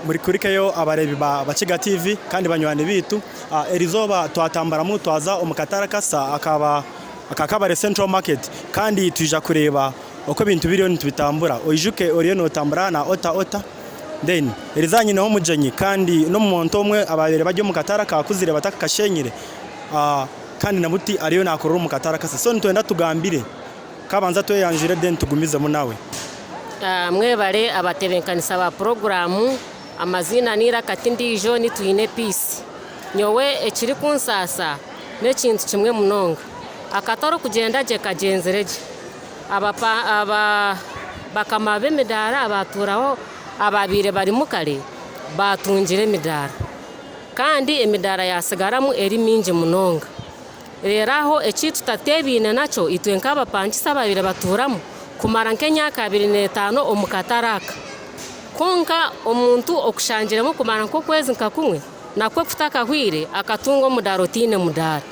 muri kurikayo abarebi ba Kiga TV kandi banywane bitu erizoba twatambaramu twaza Omu'Katare kasa akakabare Central Market kandi tuja kureba uko bintu biriyo ntibitambura oyijuke oriyo no tambura na ota then erizanye no mujenyi kandi no monto omwe ababere bajyo Omu'Katare kakuzire batakakashenyire kandi nabuti ariyo nakorora Omu'Katare kasa so ntwenda tugambire kabanza toyanjire den tugumizemo nawe mwebare abatebenkanisa ba programu amazina nira katindi jo ni tuine peace nyowe ekiri kunsasa nekintu kimwe munonga akataro kugenda je kagenzereje aba bakama b'emidara abaturaho ababire bari mukare batungire emidara kandi emidara yasigaramu eri minje munonga reraho ekitu tatebine naco itwenka abapangisa babire baturamu kumara nk'emyaka 25 Omu'Katare konka omuntu okushanjiramo kumara nko kwezi nkakumwe nakwe kutakahwire akatungo mudarotine mudara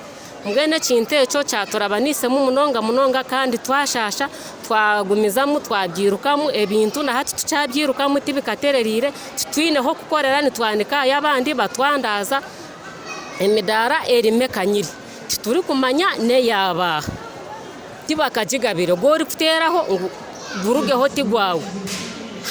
mwene kintu eco cyaturabanisemo munonga kandi twashasha twagumizamu twabyirukamu ebintu na hati tucabyirukamu tibikatererire twineho kukorera nitwanika yabandi batwandaza emidara erime kanyiri turi kumanya ne yaba tibakajigabire gori kuteraho gurugeho tigwawe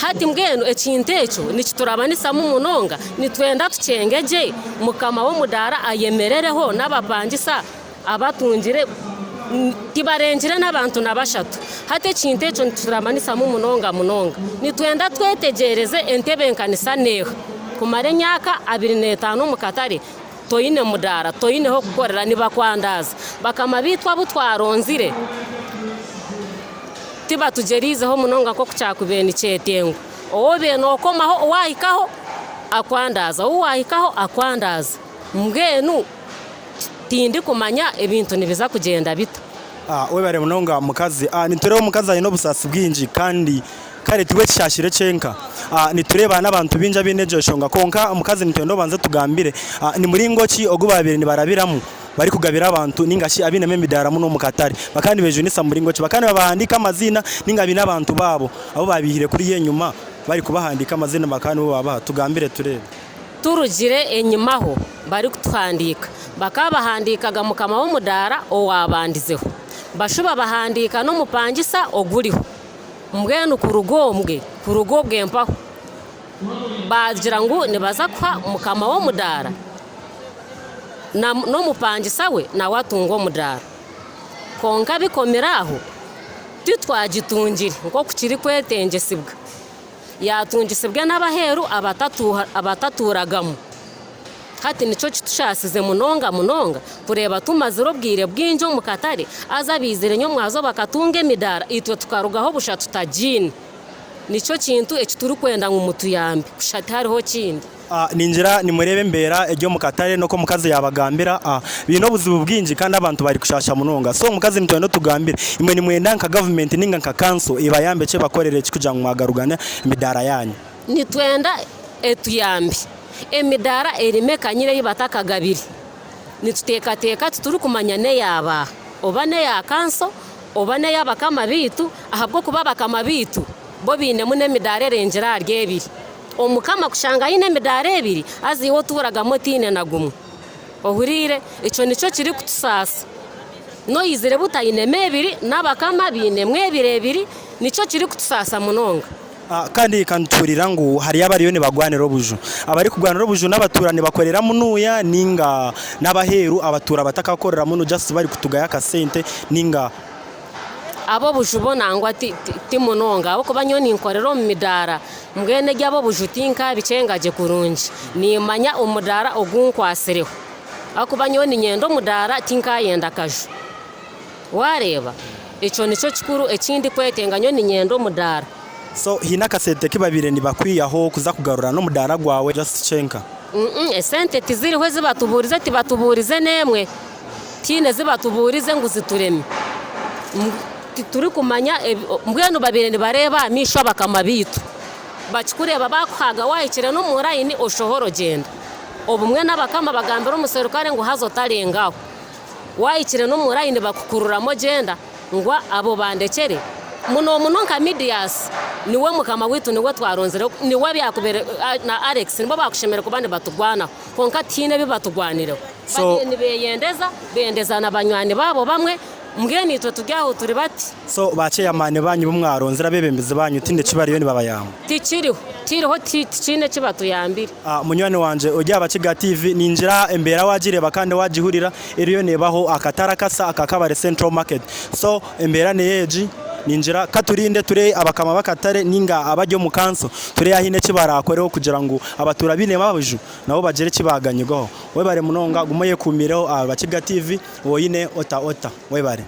hati mbwenu ekintu eco nikiturabanisamo munonga nitwenda tucengeje mukama wo mudara ayemerereho n'abapangisa abatungire tibarengire n'abantu nabashatu hati ekintu eco niturabanisamo munonga nitwenda twetegereze entebenkanisa neho kumare myaka 25 Omu'Katare toyine mudara toyineho gukorera nibakwandaza bakama bitwa butwaronzire tiba tujerizeho munonga ko kucakubeni cetengo obe no komaho wahikaho akwandaza mbwenu tindi kumanya ebintu nibiza kugenda bita we bare munonga mukazi nitureho mukazi ayino busasi bwinji kandi kare tiwe cyashire cenka nitureba n'abantu binja binejoshonga konka mukazi nitwendo banze tugambire ni muri ngoki ogubabire ni barabiramu bari kugabira abantu ningashi abineme midara muno Omu'Katare bakandi beje nisa muri ngoki bakandi babahandika amazina ningabi n'abantu babo abo babihire kuri yenyuma bari kubahandika amazina bakandi bo baba tugambire turebe turugire enyimaho bari kutwandika bakabahandikaga mukama wo mudara owabandizeho bashuba bahandika no mupangisa oguriho mbwenu kurugobwe mpaho bagira ngo nibaza kwa mukama wo mudara no mupangisa we na watungo mudara konka bikomeraho titwagitungire ngo kukiri kwetengesibwa yatungisibwe n'abaheru abataturagamo hati nico kitushasize munonga kureba tumaziro bwire bwinjo Omu'Katare azabizire nyo mwazo bakatunga emidara itwe tukarugaho bushatu tajini nico kintu ekituri kwenda nk'umutu yambi kushati hariho kindi ninjira nimurebe mbera ejyo Omu'Katare no ko mukazi yabagambira bino buzibu bwinji kandi abantu bari kushasha munonga so mukazi nitwendo tugambira imwe nimwenda nka government ninga nka council ibayambe ce bakorere kikuja mwagarugana emidara yanyu nitwenda etuyambi emidara erime kanyire yibatakagabiri nitutekateka tuturi kumanya ne yaba obane ya kanso obane yabakama bitu ahabwo kuba bakama bitu bo bine mune midare renjera ryebiri omukama kushanga ine midare ebiri aziwo turaga motine nagumwe ohurire ico nico kiri kutusasa no yizire butayine mebiri nabakama bine mwebirebiri nico kiri kutusasa munonga kandi kanturira ngo hari yabariyo ne bagwanero buju abari kugwanero buju n'abaturane bakorera munuya ninga n'abaheru abatura batakakorera munu just bari kutugaya ka sente ninga abo buju bonangwa ti munonga abo kubanyoni inkorero mu midara mbwene gyabo buju tinka bicengaje kurunji nimanya umudara ogunkwasereho akubanyoni nyendo mudara tinka yenda kaju wareba ico nico kikuru ekindi kwetenganyo ni nyendo mudara so hina kasete kibabire ni bakwiyaho kuza kugarura no mudara gwawe just cenka esente tiziriho tibatuburize nemwe tine zibatuburize ngo zitureme turi kumanya mbwenu babire ni bareba misho bakama bitu bakikureba bakhaga wayikire no murayini oshohoro genda obumwe n'abakama bagambira umuserukare ngo hazotarengaho wayikire no murayini bakukururamo genda ngo abo bandekere muno nka medias niwe mukama witu niwe twaronzere niwe byakubere na Alex nibo bakushemera kubandi batugwana konka tine bibatugwanire So- bageni bendeza n'abanywani babo bamwe mbwene itwe tujyaho turi bati so baceyamane banyu bumwaronzera bebembeze banyu tinde kibariyo ni babayamba tiriho tine kibatuyambire munywani wanje ujya Abakiga TV ninjira embera wagireba kandi wagihurira iriyo nebaho akatara kasa akakabare Central Market so embera neyeji ninjira katurinde ture abakama bakatare ninga abajyo mu kanso ture yahine kibarakoreho kugira ngo abatura bine babuje nabo bagere kibaganyigo we bare munonga gumoye kumireho Abakiga TV woyine ota we bare